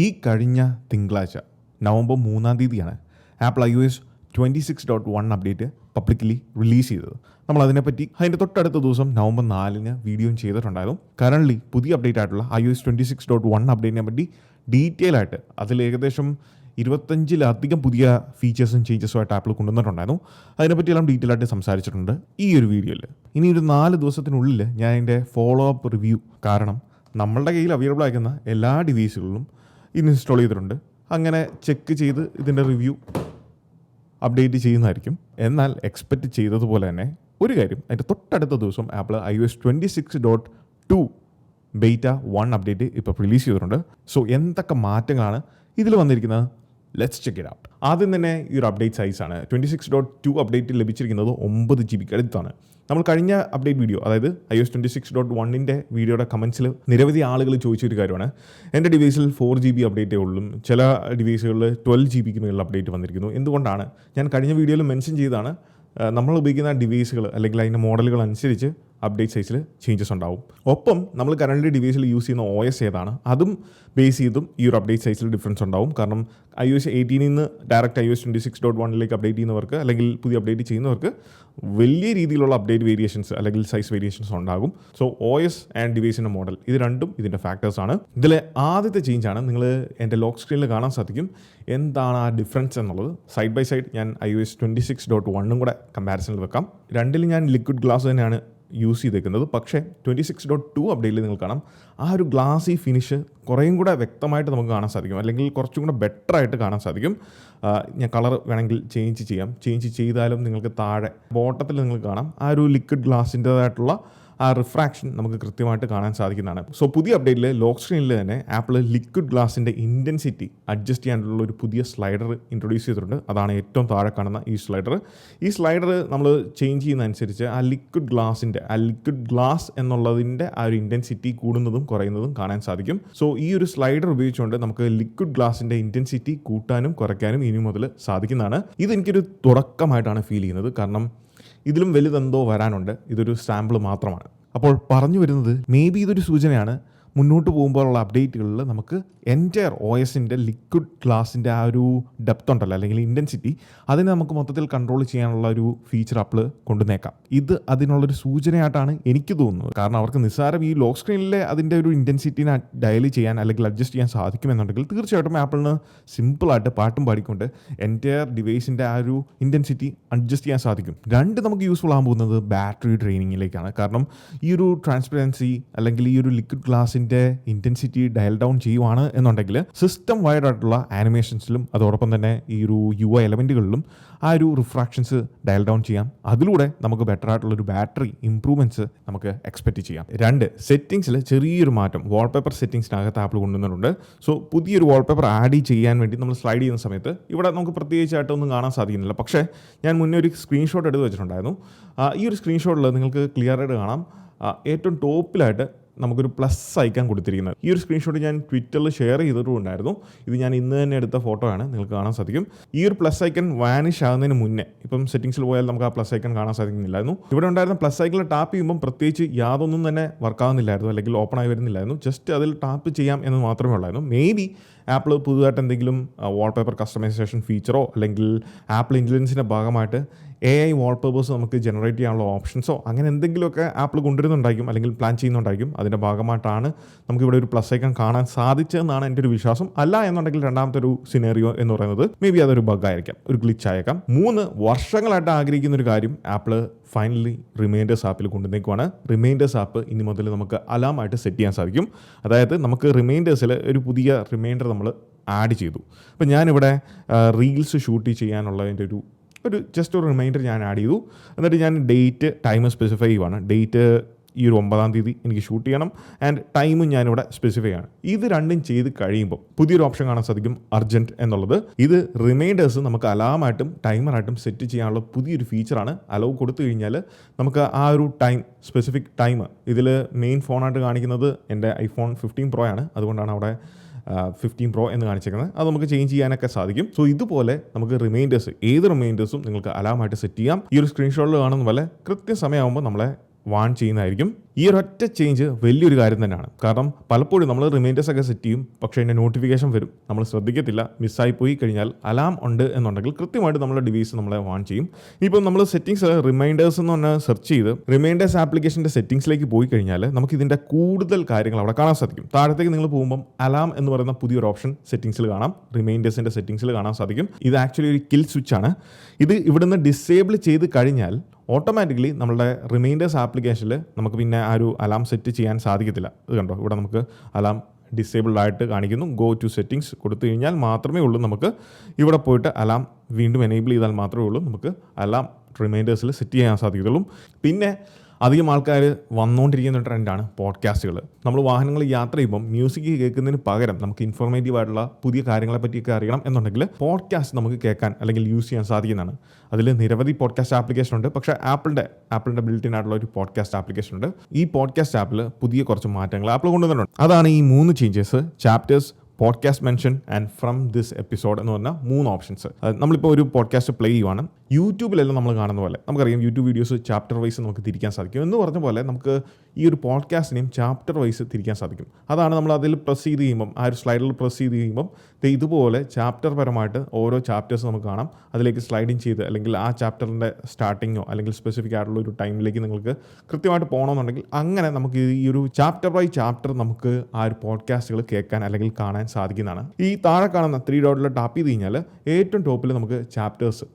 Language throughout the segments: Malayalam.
ഈ കഴിഞ്ഞ തിങ്കളാഴ്ച നവംബർ 3-ാം തീയതിയാണ് apple iOS 26.1 update publicly release ചെയ്തത്. നമ്മൾ അതിനെപ്പറ്റി അതിൻ്റെ തൊട്ടടുത്ത ദിവസം നവംബർ 4-ന് വീഡിയോയും ചെയ്തിട്ടുണ്ടായിരുന്നു. കറൻ്റ്ലി പുതിയ അപ്ഡേറ്റ് ആയിട്ടുള്ള iOS 26.1 അപ്ഡേറ്റിനെ പറ്റി ഡീറ്റെയിൽ ആയിട്ട് അതിൽ ഏകദേശം 25-ലധികം പുതിയ ഫീച്ചേഴ്സും ചേഞ്ചസുമായിട്ട് ആപ്പിൾ കൊണ്ടുവന്നിട്ടുണ്ടായിരുന്നു. അതിനെപ്പറ്റിയെല്ലാം ഡീറ്റെയിൽ ആയിട്ട് സംസാരിച്ചിട്ടുണ്ട് ഈ ഒരു വീഡിയോയിൽ. ഇനി ഒരു 4 ദിവസത്തിനുള്ളിൽ ഞാൻ അതിൻ്റെ ഫോളോ അപ്പ് റിവ്യൂ, കാരണം നമ്മളുടെ കയ്യിൽ അവൈലബിൾ ആയിരിക്കുന്ന എല്ലാ ഡിവൈസുകളിലും ഇത് ഇൻസ്റ്റാൾ ചെയ്തിട്ടുണ്ട്, അങ്ങനെ ചെക്ക് ചെയ്ത് ഇതിൻ്റെ റിവ്യൂ അപ്ഡേറ്റ് ചെയ്യുന്നതായിരിക്കും. എന്നാൽ എക്സ്പെക്റ്റ് ചെയ്തതുപോലെ തന്നെ ഒരു കാര്യം, അതിൻ്റെ തൊട്ടടുത്ത ദിവസം ആപ്പിൾ iOS 26.2 ബീറ്റ 1 അപ്ഡേറ്റ് ഇപ്പോൾ റിലീസ് ചെയ്തിട്ടുണ്ട്. സോ എന്തൊക്കെ മാറ്റങ്ങളാണ് ഇതിൽ വന്നിരിക്കുന്നത്, ലെറ്റ്സ് ചെക്ക് ഇറ്റ് ഔട്ട്. ആദ്യം തന്നെ ഈ ഒരു അപ്ഡേറ്റ് സൈസാണ്. 26.2 അപ്ഡേറ്റ് ലഭിച്ചിരിക്കുന്നത് 9 GB അടുത്താണ്. നമ്മൾ കഴിഞ്ഞ അപ്ഡേറ്റ് വീഡിയോ, അതായത് iOS 26.1 വീഡിയോയുടെ കമൻസിൽ നിരവധി ആളുകൾ ചോദിച്ചൊരു കാര്യമാണ്, എൻ്റെ ഡിവൈസിൽ 4 GB അപ്ഡേറ്റേ ഉള്ളൂ, ചില ഡിവൈസുകളിൽ 12 GB മേലുള്ള അപ്ഡേറ്റ് വന്നിരിക്കുന്നു. എന്തുകൊണ്ടാണ്? ഞാൻ കഴിഞ്ഞ വീഡിയോയിൽ മെൻഷൻ ചെയ്താണ്, നമ്മൾ ഉപയോഗിക്കുന്ന ഡിവൈസുകൾ അല്ലെങ്കിൽ അതിൻ്റെ മോഡലുകൾ അനുസരിച്ച് അപ്ഡേറ്റ് സൈസിൽ ചേഞ്ചസ് ഉണ്ടാവും. ഒപ്പം നമ്മൾ കറൻ്റ് ഡിവൈസിൽ യൂസ് ചെയ്യുന്ന OS ഏതാണ് അതും ബേസ് ചെയ്തും ഈ ഒരു അപ്ഡേറ്റ് സൈസിൽ ഡിഫറൻസ് ഉണ്ടാവും. കാരണം iOS 18 നിന്ന് ഡയറക്റ്റ് iOS 26.1 അപ്ഡേറ്റ് ചെയ്യുന്നവർക്ക് അല്ലെങ്കിൽ പുതിയ അപ്ഡേറ്റ് ചെയ്യുന്നവർക്ക് വലിയ രീതിയിലുള്ള അപ്ഡേറ്റ് വേരിയേഷൻസ് അല്ലെങ്കിൽ സൈസ് വേരിയേഷൻസ് ഉണ്ടാകും. സോ OS ആൻഡ് ഡിവൈസിൻ്റെ മോഡൽ, ഇത് രണ്ടും ഇതിൻ്റെ ഫാക്ടേഴ്സാണ്. ഇതിലെ ആദ്യത്തെ ചേഞ്ചാണ് നിങ്ങൾ എൻ്റെ ലോക്ക് സ്ക്രീനിൽ കാണാൻ സാധിക്കും. എന്താണ് ആ ഡിഫറൻസ് എന്നുള്ളത് സൈഡ് ബൈ സൈഡ് ഞാൻ iOS 26.1 കൂടെ കമ്പാരിസണിൽ വെക്കാം. രണ്ടിലും ഞാൻ ലിക്വിഡ് ഗ്ലാസ് തന്നെയാണ് യൂസ് ചെയ്തേക്കുന്നത്. പക്ഷേ 26.2 അപ്ഡേറ്റിൽ നിങ്ങൾ കാണാം ആ ഒരു ഗ്ലാസി ഫിനിഷ് കുറേയും കൂടെ വ്യക്തമായിട്ട് നമുക്ക് കാണാൻ സാധിക്കും, അല്ലെങ്കിൽ കുറച്ചും കൂടെ ബെറ്റർ ആയിട്ട് കാണാൻ സാധിക്കും. ഞാൻ കളർ വേണമെങ്കിൽ ചേഞ്ച് ചെയ്താലും നിങ്ങൾക്ക് താഴെ ബോട്ടത്തിൽ നിങ്ങൾക്ക് കാണാം ആ ഒരു ലിക്വിഡ് ഗ്ലാസിൻ്റെതായിട്ടുള്ള ആ റിഫ്രാക്ഷൻ നമുക്ക് കൃത്യമായിട്ട് കാണാൻ സാധിക്കുന്നതാണ്. സോ പുതിയ അപ്ഡേറ്റിൽ ലോക്ക് സ്ക്രീനിൽ തന്നെ ആപ്പിൾ ലിക്വിഡ് ഗ്ലാസിൻ്റെ ഇൻറ്റൻസിറ്റി അഡ്ജസ്റ്റ് ചെയ്യാനുള്ള ഒരു പുതിയ സ്ലൈഡർ ഇൻട്രൊഡ്യൂസ് ചെയ്തിട്ടുണ്ട്. അതാണ് ഏറ്റവും താഴെ കാണുന്ന ഈ സ്ലൈഡർ. ഈ സ്ലൈഡർ നമ്മൾ ചേഞ്ച് ചെയ്യുന്നതനുസരിച്ച് ആ ലിക്വിഡ് ഗ്ലാസ് എന്നുള്ളതിൻ്റെ ആ ഒരു ഇൻറ്റൻസിറ്റി കൂടുന്നതും കുറയുന്നതും കാണാൻ സാധിക്കും. സോ ഈ ഒരു സ്ലൈഡർ ഉപയോഗിച്ചുകൊണ്ട് നമുക്ക് ലിക്വിഡ് ഗ്ലാസിൻ്റെ ഇൻറ്റൻസിറ്റി കൂട്ടാനും കുറയ്ക്കാനും ഇനി മുതൽ സാധിക്കുന്നതാണ്. ഇതെനിക്കൊരു തുടക്കമായിട്ടാണ് ഫീൽ ചെയ്യുന്നത്, കാരണം ഇതിലും വലുതെന്തോ വരാനുണ്ട്. ഇതൊരു സാമ്പിൾ മാത്രമാണ്. അപ്പോൾ പറഞ്ഞു വരുന്നത്, മേ ബി ഇതൊരു സൂചനയാണ് മുന്നോട്ട് പോകുമ്പോഴുള്ള അപ്ഡേറ്റുകളിൽ നമുക്ക് എൻറ്റയർ OSൻ്റെ ലിക്വിഡ് ഗ്ലാസിൻ്റെ ആ ഒരു ഡെപ്ത് ഉണ്ടല്ലോ, അല്ലെങ്കിൽ ഇൻറ്റൻസിറ്റി, അതിനെ നമുക്ക് മൊത്തത്തിൽ കൺട്രോൾ ചെയ്യാനുള്ള ഒരു ഫീച്ചർ ആപ്പിൾ കൊണ്ടുവന്നേക്കാം. ഇത് അതിനുള്ളൊരു സൂചനയായിട്ടാണ് എനിക്ക് തോന്നുന്നത്. കാരണം അവർക്ക് നിസ്സാരം ഈ ലോക്ക് സ്ക്രീനിലെ അതിൻ്റെ ഒരു ഇൻറ്റൻസിറ്റിനെ ഡയൽ ചെയ്യാൻ അല്ലെങ്കിൽ അഡ്ജസ്റ്റ് ചെയ്യാൻ സാധിക്കുമെന്നുണ്ടെങ്കിൽ തീർച്ചയായിട്ടും ആപ്പിളിന് സിമ്പിളായിട്ട് പാട്ടും പാടിക്കൊണ്ട് എൻറ്റയർ ഡിവൈസിൻ്റെ ആ ഒരു ഇൻറ്റൻസിറ്റി അഡ്ജസ്റ്റ് ചെയ്യാൻ സാധിക്കും. രണ്ട് നമുക്ക് യൂസ്ഫുൾ ആകാൻ പോകുന്നത് ബാറ്ററി ഡ്രെയിനിങ്ങിലേക്കാണ്. കാരണം ഈ ഒരു ട്രാൻസ്പെറൻസി അല്ലെങ്കിൽ ഈ ഒരു ലിക്വിഡ് ഗ്ലാസിൻ്റെ ഇൻറ്റൻസിറ്റി ഡയൽ ഡൗൺ ചെയ്യുവാണ് എന്നുണ്ടെങ്കിൽ സിസ്റ്റം വൈഡ് ആയിട്ടുള്ള ആനിമേഷൻസിലും അതോടൊപ്പം തന്നെ ഈ ഒരു UI എലമെൻറ്റുകളിലും ആ ഒരു റിഫ്രാക്ഷൻസ് ഡയൽ ഡൗൺ ചെയ്യാം. അതിലൂടെ നമുക്ക് ബെറ്റർ ആയിട്ടുള്ളൊരു ബാറ്ററി ഇംപ്രൂവ്മെൻറ്റ്സ് നമുക്ക് എക്സ്പെക്റ്റ് ചെയ്യാം. 2, സെറ്റിങ്സിൽ ചെറിയൊരു മാറ്റം വാൾപേപ്പർ സെറ്റിങ്സിനകത്ത് ആപ്പിൾ കൊണ്ടുവന്നിട്ടുണ്ട്. സോ പുതിയൊരു വാൾപേപ്പർ ആഡ് ചെയ്യാൻ വേണ്ടി നമ്മൾ സ്ലൈഡ് ചെയ്യുന്ന സമയത്ത് ഇവിടെ നമുക്ക് പ്രത്യേകിച്ചായിട്ടൊന്നും കാണാൻ സാധിക്കുന്നില്ല. പക്ഷേ ഞാൻ മുന്നേ ഒരു സ്ക്രീൻഷോട്ട് എടുത്ത് വെച്ചിട്ടുണ്ടായിരുന്നു. ഈ ഒരു സ്ക്രീൻഷോട്ടിൽ നിങ്ങൾക്ക് ക്ലിയർ ആയിട്ട് കാണാം ഏറ്റവും ടോപ്പിലായിട്ട് നമുക്കൊരു പ്ലസ് ഐക്കൺ കൊടുത്തിരിക്കുന്നത്. ഈ ഒരു സ്ക്രീൻഷോട്ട് ഞാൻ ട്വിറ്ററിൽ ഷെയർ ചെയ്തിട്ടുണ്ടായിരുന്നു. ഇത് ഞാൻ ഇന്ന് തന്നെ എടുത്ത ഫോട്ടോ ആണ്, നിങ്ങൾക്ക് കാണാൻ സാധിക്കും. ഈ ഒരു പ്ലസ് ഐക്കൺ വാനിഷ് ആകുന്നതിന് മുന്നേ, ഇപ്പം സെറ്റിംഗ്സിൽ പോയാൽ നമുക്ക് ആ പ്ലസ് ഐക്കൺ കാണാൻ സാധിക്കുന്നില്ലായിരുന്നു. ഇവിടെ ഉണ്ടായിരുന്ന പ്ലസ് ഐക്കണിൽ ടാപ്പ് ചെയ്യുമ്പോൾ പ്രത്യേകിച്ച് യാതൊന്നും തന്നെ വർക്കാവുന്നില്ലായിരുന്നു, അല്ലെങ്കിൽ ഓപ്പൺ ആയി വരുന്നില്ലായിരുന്നു. ജസ്റ്റ് അതിൽ ടാപ്പ് ചെയ്യാം എന്ന് മാത്രമേ ഉള്ളായിരുന്നു. മേ ബി ആപ്പിൾ പുതുതായിട്ട് എന്തെങ്കിലും വാൾപേപ്പർ കസ്റ്റമൈസേഷൻ ഫീച്ചറോ അല്ലെങ്കിൽ ആപ്പിൾ ഇൻ്റലിജൻസിൻ്റെ ഭാഗമായിട്ട് AI വാൾപേപ്പേഴ്സ് നമുക്ക് ജനറേറ്റ് ചെയ്യാനുള്ള ഓപ്ഷൻസോ അങ്ങനെ എന്തെങ്കിലുമൊക്കെ ആപ്പിൾ കൊണ്ടുവരുന്നുണ്ടായിരിക്കും, അല്ലെങ്കിൽ പ്ലാൻ ചെയ്യുന്നുണ്ടായിരിക്കും. അതിൻ്റെ ഭാഗമായിട്ടാണ് നമുക്കിവിടെ ഒരു പ്ലസ് ഐക്കൺ കാണാൻ സാധിച്ചതെന്നാണ് എൻ്റെ ഒരു വിശ്വാസം. അല്ല എന്നുണ്ടെങ്കിൽ രണ്ടാമത്തെ ഒരു സിനേറിയോ എന്ന് പറയുന്നത് മേ ബി അതൊരു ബഗ് ആയിരിക്കാം, ഒരു ഗ്ലിച്ച് ആയേക്കാം. 3, വർഷങ്ങളായിട്ട് ആഗ്രഹിക്കുന്ന ഒരു കാര്യം ആപ്പിൾ ഫൈനലി റിമൈൻഡേഴ്സ് ആപ്പിൽ കൊണ്ടുവന്നേക്കുവാണ്. റിമൈൻഡേഴ്സ് ആപ്പ് ഇനി മുതൽ നമുക്ക് അലാമായിട്ട് സെറ്റ് ചെയ്യാൻ സാധിക്കും. അതായത് നമുക്ക് റിമൈൻഡേഴ്സിൽ ഒരു പുതിയ റിമൈൻഡർ നമ്മൾ ആഡ് ചെയ്തു. അപ്പോൾ ഞാനിവിടെ റീൽസ് ഷൂട്ട് ചെയ്യാനുള്ളതിൻ്റെ ഒരു ജസ്റ്റ് ഒരു റിമൈൻഡർ ഞാൻ ആഡ് ചെയ്തു. എന്നിട്ട് ഞാൻ ഡേറ്റ് ടൈം സ്പെസിഫൈ ചെയ്യുവാണ്. ഡേറ്റ് ഈ ഒരു 9-ാം തീയതി എനിക്ക് ഷൂട്ട് ചെയ്യണം, ആൻഡ് ടൈമും ഞാനിവിടെ സ്പെസിഫൈ ആണ്. ഇത് രണ്ടും ചെയ്ത് കഴിയുമ്പോൾ പുതിയൊരു ഓപ്ഷൻ കാണാൻ സാധിക്കും, അർജൻറ്റ് എന്നുള്ളത്. ഇത് റിമൈൻഡേഴ്സ് നമുക്ക് അലാമായിട്ടും ടൈമറായിട്ടും സെറ്റ് ചെയ്യാനുള്ള പുതിയൊരു ഫീച്ചറാണ്. അലോ കൊടുത്തു കഴിഞ്ഞാൽ നമുക്ക് ആ ഒരു സ്പെസിഫിക് ടൈം, ഇതിൽ മെയിൻ ഫോണായിട്ട് കാണിക്കുന്നത് എൻ്റെ iPhone 15 Pro ആണ്, അതുകൊണ്ടാണ് അവിടെ 15 Pro എന്ന് കാണിച്ചേക്കുന്നത്. അത് നമുക്ക് ചേഞ്ച് ചെയ്യാനൊക്കെ സാധിക്കും. സോ ഇതുപോലെ നമുക്ക് റിമൈൻഡേഴ്സ്, ഏത് റിമൈൻഡേഴ്സും നിങ്ങൾക്ക് അലാമായിട്ട് സെറ്റ് ചെയ്യാം. ഈ ഒരു സ്ക്രീൻഷോട്ടിൽ കാണുന്ന പോലെ കൃത്യസമയമാകുമ്പോൾ നമ്മളെ വാൺ ചെയ്യുന്നതായിരിക്കും. ഈ ഒരൊറ്റ ചേഞ്ച് വലിയൊരു കാര്യം തന്നെയാണ്. കാരണം പലപ്പോഴും നമ്മൾ റിമൈൻഡേഴ്സ് ഒക്കെ സെറ്റ് ചെയ്യും, പക്ഷേ അതിൻ്റെ നോട്ടിഫിക്കേഷൻ വരും, നമ്മൾ ശ്രദ്ധിക്കത്തില്ല. മിസ്സായി പോയി കഴിഞ്ഞാൽ അലാം ഉണ്ട് എന്നുണ്ടെങ്കിൽ കൃത്യമായിട്ട് നമ്മുടെ ഡിവൈസ് നമ്മളെ വാൺ ചെയ്യും. ഇപ്പം നമ്മൾ സെറ്റിംഗ്സ് റിമൈൻഡേഴ്സ് എന്ന് പറഞ്ഞാൽ സെർച്ച് ചെയ്ത് റിമൈൻഡേഴ്സ് ആപ്ലിക്കേഷൻ്റെ സെറ്റിംഗ്സിലേക്ക് പോയി കഴിഞ്ഞാൽ നമുക്ക് ഇതിൻ്റെ കൂടുതൽ കാര്യങ്ങൾ അവിടെ കാണാൻ സാധിക്കും. താഴത്തേക്ക് നിങ്ങൾ പോകുമ്പം അലാം എന്ന് പറയുന്ന പുതിയൊരു ഓപ്ഷൻ സെറ്റിംഗ്സിൽ കാണാം, റിമൈൻഡേഴ്സിൻ്റെ സെറ്റിംഗ്സിൽ കാണാൻ സാധിക്കും. ഇത് ആക്ച്വലി ഒരു കിൽ സ്വിച്ച് ആണ്. ഇത് ഇവിടുന്ന് ഡിസേബിൾ ചെയ്ത് കഴിഞ്ഞാൽ ഓട്ടോമാറ്റിക്കലി നമ്മുടെ റിമൈൻഡേഴ്സ് ആപ്ലിക്കേഷനിൽ നമുക്ക് പിന്നെ ആ ഒരു അലാം സെറ്റ് ചെയ്യാൻ സാധിക്കത്തില്ല. ഇത് കണ്ടോ, ഇവിടെ നമുക്ക് അലാം ഡിസേബിൾഡ് ആയിട്ട് കാണിക്കുന്നു. ഗോ ടു സെറ്റിംഗ്സ് കൊടുത്തു കഴിഞ്ഞാൽ മാത്രമേ ഉള്ളൂ നമുക്ക് ഇവിടെ പോയിട്ട് അലാം വീണ്ടും എനേബിൾ ചെയ്താൽ മാത്രമേ ഉള്ളൂ നമുക്ക് അലാം റിമൈൻഡേഴ്സിൽ സെറ്റ് ചെയ്യാൻ സാധിക്കത്തുള്ളൂ. പിന്നെ അധികം ആൾക്കാർ വന്നുകൊണ്ടിരിക്കുന്ന ട്രെൻഡാണ് പോഡ്കാസ്റ്റുകൾ. നമ്മൾ വാഹനങ്ങളിൽ യാത്ര ചെയ്യുമ്പം മ്യൂസിക് കേൾക്കുന്നതിന് പകരം നമുക്ക് ഇൻഫോർമേറ്റീവ് ആയിട്ടുള്ള പുതിയ കാര്യങ്ങളെ പറ്റിയൊക്കെ അറിയണം എന്നുണ്ടെങ്കിൽ പോഡ്കാസ്റ്റ് നമുക്ക് കേൾക്കാൻ അല്ലെങ്കിൽ യൂസ് ചെയ്യാൻ സാധിക്കുന്നതാണ്. അതിൽ നിരവധി പോഡ്കാസ്റ്റ് ആപ്ലിക്കേഷൻ ഉണ്ട്. പക്ഷേ ആപ്പിളിൻ്റെ ബിൽറ്റ് ഇൻ ആയിട്ടുള്ള ഒരു പോഡ്കാസ്റ്റ് ആപ്ലിക്കേഷൻ ഉണ്ട്. ഈ പോഡ്കാസ്റ്റ് ആപ്പിൽ പുതിയ കുറച്ച് മാറ്റങ്ങൾ ആപ്പിൾ കൊണ്ടുവന്നിട്ടുണ്ട്. അതാണ് ഈ 3 changes: chapters, podcast mention and from this episode എന്ന് പറഞ്ഞാൽ 3 ഓപ്ഷൻസ്. നമ്മളിപ്പോൾ ഒരു പോഡ്കാസ്റ്റ് പ്ലേ ചെയ്യുവാണ്, യൂട്യൂബിലെല്ലാം നമ്മൾ കാണുന്ന പോലെ നമുക്കറിയാം യൂട്യൂബ് വീഡിയോസ് ചാപ്റ്റർ വൈസ് നമുക്ക് തിരിക്കാൻ സാധിക്കും. എന്ന് പറഞ്ഞ പോലെ നമുക്ക് ഈ ഒരു പോഡ്കാസ്റ്റിനെയും ചാപ്റ്റർ വൈസ് തിരിക്കാൻ സാധിക്കും. അതാണ് നമ്മൾ അതിൽ പ്രസ് ചെയ്ത് കഴിയുമ്പം, ആ ഒരു സ്ലൈഡിൽ പ്രസ് ചെയ്ത് കഴിയുമ്പം ഇതുപോലെ ചാപ്റ്റർ പരമായിട്ട് ഓരോ ചാപ്റ്റേഴ്സ് നമുക്ക് കാണാം. അതിലേക്ക് സ്ലൈഡിങ് ചെയ്ത് അല്ലെങ്കിൽ ആ ചാപ്റ്ററിൻ്റെ സ്റ്റാർട്ടിങ്ങോ അല്ലെങ്കിൽ സ്പെസിഫിക് ആയിട്ടുള്ള ഒരു ടൈമിലേക്ക് നിങ്ങൾക്ക് കൃത്യമായിട്ട് പോകണമെന്നുണ്ടെങ്കിൽ അങ്ങനെ നമുക്ക് ഈ ഒരു ചാപ്റ്റർ ബൈ ചാപ്റ്റർ നമുക്ക് ആ ഒരു പോഡ്കാസ്റ്റുകൾ കേൾക്കാൻ അല്ലെങ്കിൽ കാണാൻ സാധിക്കുന്നതാണ്. ഈ താഴെ കാണുന്ന 3 ഡോട്ടിൽ ടാപ്പ് ചെയ്ത് കഴിഞ്ഞാൽ ഏറ്റവും ടോപ്പിൽ നമുക്ക് ചാപ്റ്റേഴ്സ്,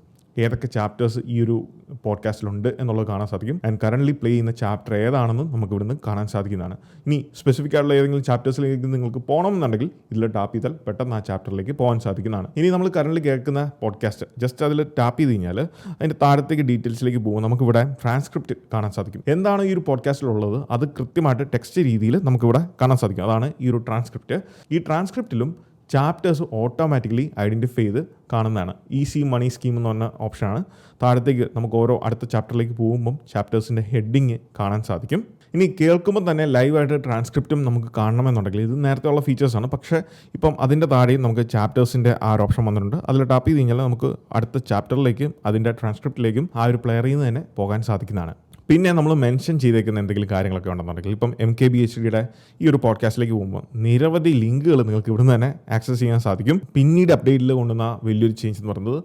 ഏതൊക്കെ ചാപ്റ്റേഴ്സ് ഈ ഒരു പോഡ്കാസ്റ്റിലുണ്ട് എന്നുള്ളത് കാണാൻ സാധിക്കും. ആൻഡ് കറൻ്റ്ലി പ്ലേ ചെയ്യുന്ന ചാപ്റ്റർ ഏതാണെന്നും നമുക്ക് ഇവിടുന്ന് കാണാൻ സാധിക്കുന്നതാണ്. ഇനി സ്പെസിഫിക് ആയിട്ടുള്ള ഏതെങ്കിലും ചാപ്റ്റേഴ്സിലേക്ക് നിങ്ങൾക്ക് പോകണമെന്നുണ്ടെങ്കിൽ ഇതിൽ ടാപ്പ് ചെയ്താൽ പെട്ടെന്ന് ആ ചാപ്റ്ററിലേക്ക് പോകാൻ സാധിക്കുന്നതാണ്. ഇനി നമ്മൾ കറൻ്റ്ലി കേൾക്കുന്ന പോഡ്കാസ്റ്റ് ജസ്റ്റ് അതിൽ ടാപ്പ് ചെയ്ത് കഴിഞ്ഞാൽ അതിൻ്റെ താഴത്തേക്ക് ഡീറ്റെയിൽസിലേക്ക് പോകും. നമുക്കിവിടെ ട്രാൻസ്ക്രിപ്റ്റ് കാണാൻ സാധിക്കും. എന്താണ് ഈ ഒരു പോഡ്കാസ്റ്റിലുള്ളത് അത് കൃത്യമായിട്ട് ടെക്സ്റ്റ് രീതിയിൽ നമുക്കിവിടെ കാണാൻ സാധിക്കും. അതാണ് ഈ ഒരു ട്രാൻസ്ക്രിപ്റ്റ്. ഈ ട്രാൻസ്ക്രിപ്റ്റിലും ചാപ്റ്റേഴ്സ് ഓട്ടോമാറ്റിക്കലി ഐഡൻറ്റിഫൈ ചെയ്ത് കാണുന്നതാണ്. ഈസി മണി സ്കീം എന്ന് പറഞ്ഞ ഓപ്ഷനാണ്. താഴത്തേക്ക് നമുക്ക് ഓരോ അടുത്ത ചാപ്റ്ററിലേക്ക് പോകുമ്പം ചാപ്റ്റേഴ്സിൻ്റെ ഹെഡിങ് കാണാൻ സാധിക്കും. ഇനി കേൾക്കുമ്പോൾ തന്നെ ലൈവായിട്ട് ട്രാൻസ്ക്രിപ്റ്റും നമുക്ക് കാണണമെന്നുണ്ടെങ്കിൽ ഇത് നേരത്തെ ഉള്ള ഫീച്ചേഴ്സാണ്. പക്ഷേ ഇപ്പം അതിൻ്റെ താഴെയും നമുക്ക് ചാപ്റ്റേഴ്സിൻ്റെ ആ ഒരു ഓപ്ഷൻ വന്നിട്ടുണ്ട്. അതിൽ ടാപ്പ് ചെയ്ത് കഴിഞ്ഞാൽ നമുക്ക് അടുത്ത ചാപ്റ്ററിലേക്കും അതിൻ്റെ ട്രാൻസ്ക്രിപ്റ്റിലേക്കും ആ ഒരു പ്ലെയറിൽ നിന്ന് തന്നെ പോകാൻ സാധിക്കുന്നതാണ്. പിന്നെ നമ്മൾ മെൻഷൻ ചെയ്തേക്കുന്ന എന്തെങ്കിലും കാര്യങ്ങളൊക്കെ ഉണ്ടെന്നുണ്ടെങ്കിൽ ഇപ്പം MKBHDയുടെ ഈ ഒരു പോഡ്കാസ്റ്റിലേക്ക് പോകുമ്പോൾ നിരവധി ലിങ്കുകൾ നിങ്ങൾക്ക് ഇവിടുന്ന് തന്നെ ആക്സസ് ചെയ്യാൻ സാധിക്കും. പിന്നീട് അപ്ഡേറ്റിൽ കൊണ്ടുവന്ന വലിയൊരു ചേഞ്ച് എന്ന് പറയുന്നത്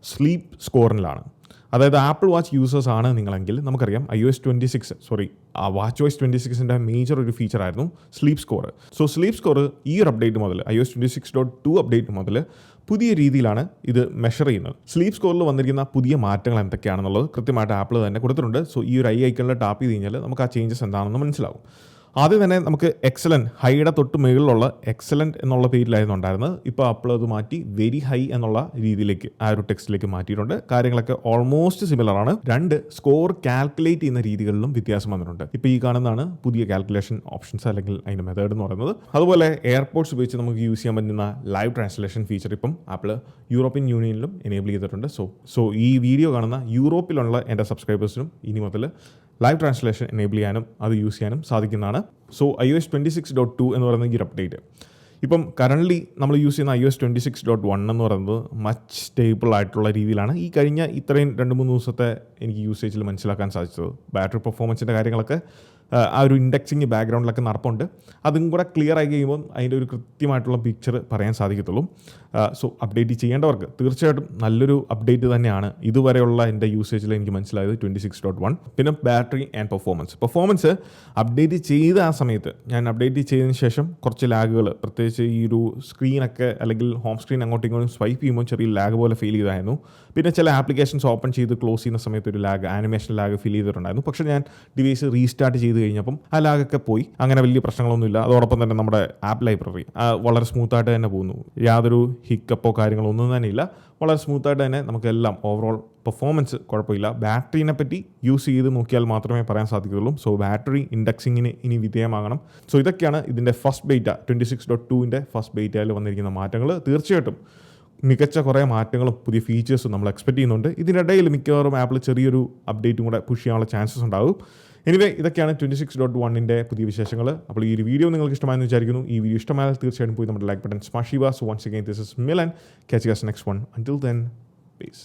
സ്ലീപ്പ് സ്കോറിലാണ്. അതായത് ആപ്പിൾ വാച്ച് യൂസേഴ്സ് ആണ് നിങ്ങളെങ്കിൽ നമുക്കറിയാം WatchOS 26ൻ്റെ മേജർ ഒരു ഫീച്ചറായിരുന്നു sleep score. So sleep score ഈ ഒരു അപ്ഡേറ്റ് മുതൽ iOS 26.2 അപ്ഡേറ്റ് മുതൽ പുതിയ രീതിയിലാണ് ഇത് മെഷർ ചെയ്യുന്നത്. സ്ലീപ്പ് സ്കോറിൽ വന്നിരിക്കുന്ന പുതിയ മാറ്റങ്ങൾ എന്തൊക്കെയാണെന്നുള്ളത് കൃത്യമായിട്ട് ആപ്പിൾ തന്നെ കൊടുത്തിട്ടുണ്ട്. സോ ഈ ഒരു ഐക്കണിൽ ടാപ്പ് ചെയ്ത് കഴിഞ്ഞാൽ നമുക്ക് ആ ചേഞ്ചസ് എന്താണെന്ന് മനസ്സിലാവും. ആദ്യം തന്നെ നമുക്ക് എക്സലൻറ്റ്, ഹൈയുടെ തൊട്ട് മുകളിലുള്ള എക്സലൻറ്റ് എന്നുള്ള പേരിലായിരുന്നു ഉണ്ടായിരുന്നത്. ഇപ്പോൾ ആപ്പിൾ അത് മാറ്റി വെരി ഹൈ എന്നുള്ള രീതിയിലേക്ക് ആ ഒരു ടെക്സ്റ്റിലേക്ക് മാറ്റിയിട്ടുണ്ട്. കാര്യങ്ങളൊക്കെ ഓൾമോസ്റ്റ് സിമിലറാണ്. 2 സ്കോർ കാൽക്കുലേറ്റ് ചെയ്യുന്ന രീതികളിലും വ്യത്യാസം വന്നിട്ടുണ്ട്. ഇപ്പോൾ ഈ കാണുന്നതാണ് പുതിയ കാൽക്കുലേഷൻ ഓപ്ഷൻസ് അല്ലെങ്കിൽ അതിൻ്റെ മെത്തേഡ് എന്ന് പറയുന്നത്. അതുപോലെ എയർപോർട്സ് ഉപയോഗിച്ച് നമുക്ക് യൂസ് ചെയ്യാൻ പറ്റുന്ന ലൈവ് ട്രാൻസ്ലേഷൻ ഫീച്ചർ ഇപ്പം ആപ്പിൾ യൂറോപ്യൻ യൂണിയനിലും എനേബിൾ ചെയ്തിട്ടുണ്ട്. സോ ഈ വീഡിയോ കാണുന്ന യൂറോപ്പിലുള്ള എൻ്റെ സബ്സ്ക്രൈബേഴ്സിനും ഇനി മുതൽ ലൈവ് ട്രാൻസ്ലേഷൻ എനേബിൾ ചെയ്യാനും അത് യൂസ് ചെയ്യാനും സാധിക്കുന്നതാണ്. സോ iOS 26.2 എന്ന് പറയുന്ന ഈ ഒരു അപ്ഡേറ്റ് ഇപ്പം കറൻ്റ്ലി നമ്മൾ യൂസ് ചെയ്യുന്ന iOS 26.1 എന്ന് പറയുന്നത് മച്ച് സ്റ്റേബിൾ ആയിട്ടുള്ള രീതിയിലാണ് ഈ കഴിഞ്ഞ ഇത്രയും 2-3 ദിവസത്തെ എനിക്ക് യൂസേജിൽ മനസ്സിലാക്കാൻ സാധിച്ചത്. ബാറ്ററി പെർഫോമൻസിൻ്റെ കാര്യങ്ങളൊക്കെ ആ ഒരു ഇൻഡെക്സിങ് ബാക്ക്ഗ്രൗണ്ടിലൊക്കെ നടപ്പുണ്ട്. അതും കൂടെ ക്ലിയർ ആയി കഴിയുമ്പോൾ അതിൻ്റെ ഒരു കൃത്യമായിട്ടുള്ള പിക്ചർ പറയാൻ സാധിക്കത്തുള്ളൂ. സോ അപ്ഡേറ്റ് ചെയ്യേണ്ടവർക്ക് തീർച്ചയായിട്ടും നല്ലൊരു അപ്ഡേറ്റ് തന്നെയാണ് ഇതുവരെയുള്ള എൻ്റെ യൂസേജിൽ എനിക്ക് മനസ്സിലായത് 26.1. പിന്നെ ബാറ്ററി ആൻഡ് പെർഫോമൻസ് അപ്ഡേറ്റ് ചെയ്ത ആ സമയത്ത് ഞാൻ അപ്ഡേറ്റ് ചെയ്തതിന് ശേഷം കുറച്ച് ലാഗുകൾ, പ്രത്യേകിച്ച് ഈ ഒരു സ്ക്രീനൊക്കെ അല്ലെങ്കിൽ ഹോം സ്ക്രീൻ അങ്ങോട്ടും ഇങ്ങോട്ടും സ്വൈപ്പ് ചെയ്യുമ്പോൾ ചെറിയ ലാഗ് പോലെ ഫീൽ ചെയ്തായിരുന്നു. പിന്നെ ചില ആപ്ലിക്കേഷൻസ് ഓപ്പൺ ചെയ്ത് ക്ലോസ് ചെയ്യുന്ന സമയത്ത് ഒരു ലാഗ്, ആനിമേഷൻ ലാഗ് ഫീൽ ചെയ്തിട്ടുണ്ടായിരുന്നു. പക്ഷേ ഞാൻ ഡിവൈസ് റീസ്റ്റാർട്ട് ചെയ്ത് കഴിഞ്ഞപ്പം ആ ലാഗൊക്കെ പോയി. അങ്ങനെ വലിയ പ്രശ്നങ്ങളൊന്നുമില്ല. അതോടൊപ്പം തന്നെ നമ്മുടെ ആപ്പ് ലൈബ്രറി വളരെ സ്മൂത്തായിട്ട് തന്നെ പോകുന്നു. യാതൊരു ഹിക്കപ്പോ കാര്യങ്ങളോ ഒന്നും തന്നെ ഇല്ല. വളരെ സ്മൂത്തായിട്ട് തന്നെ നമുക്കെല്ലാം ഓവറോൾ പെർഫോമൻസ് കുഴപ്പമില്ല. ബാറ്ററിനെ പറ്റി യൂസ് ചെയ്ത് നോക്കിയാൽ മാത്രമേ പറയാൻ സാധിക്കുകയുള്ളൂ. സോ ബാറ്ററി ഇൻഡെക്സിങ്ങിന് ഇനി വിധേയമാകണം. സോ ഇതൊക്കെയാണ് ഇതിൻ്റെ ഫസ്റ്റ് ബീറ്റ 26.2ൻ്റെ ഫസ്റ്റ് ബീറ്റയിൽ വന്നിരിക്കുന്ന മാറ്റങ്ങൾ. തീർച്ചയായിട്ടും മികച്ച കുറേ മാറ്റങ്ങളും പുതിയ ഫീച്ചേഴ്സും നമ്മൾ എക്സ്പെക്ട് ചെയ്യുന്നുണ്ട്. ഇതിനിടയിൽ മിക്കവാറും ആപ്പിൾ ചെറിയൊരു അപ്ഡേറ്റും കൂടെ പുഷ് ചെയ്യാനുള്ള ചാൻസസ് ഉണ്ടാകും. എനിവേ ഇതൊക്കെയാണ് 26.1ൻ്റെ പുതിയ വിശേഷങ്ങൾ. അപ്പോൾ ഈ ഒരു വീഡിയോ നിങ്ങൾക്ക് ഇഷ്ടമായെന്ന് വിചാരിക്കുന്നു. ഈ വീഡിയോ ഇഷ്ടമായാൽ തീർച്ചയായിട്ടും പോയി നമ്മുടെ ലൈക്ക് ബട്ടൺ സ്മാഷ് ചെയ്യുക. So once again this is Milan. Catch you guys next one. Until then, peace.